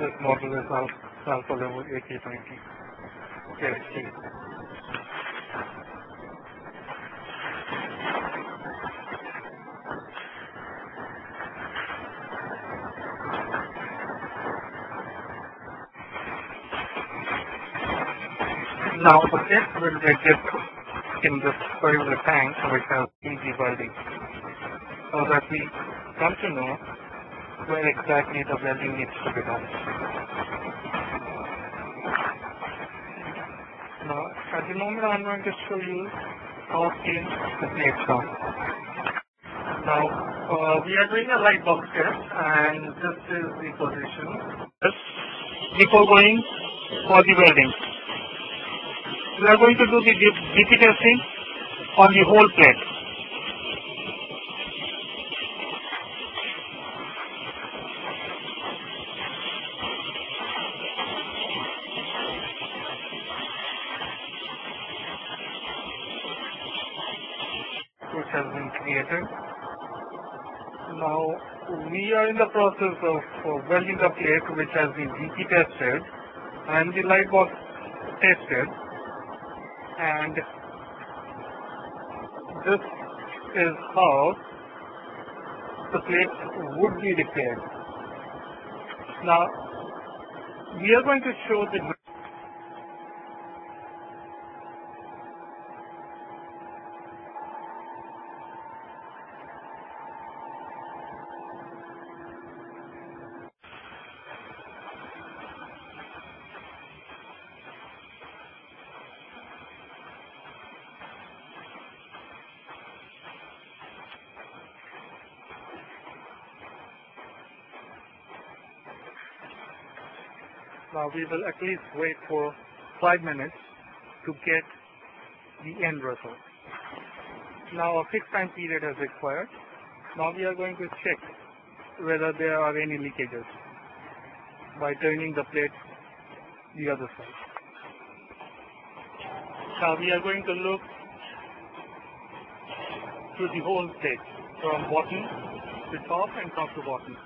This model is alpha level 8090. Yes, please. Now the plate will get dipped in this particular tank which has easy welding, so that we come to know where exactly the welding needs to be done. Now at the moment I'm going to show you how clean the plates are. Now we are doing a light box test, and this is the position before going for the welding. We are going to do the DP testing on the whole plate. Which has been created. Now we are in the process of welding the plate which has been DP tested and the light box tested. And this is how the plate would be repaired. Now we are going to show the Now we will at least wait for 5 minutes to get the end result. Now a fixed time period has expired. Now we are going to check whether there are any leakages by turning the plate the other side. Now we are going to look through the whole plate from bottom to top and top to bottom.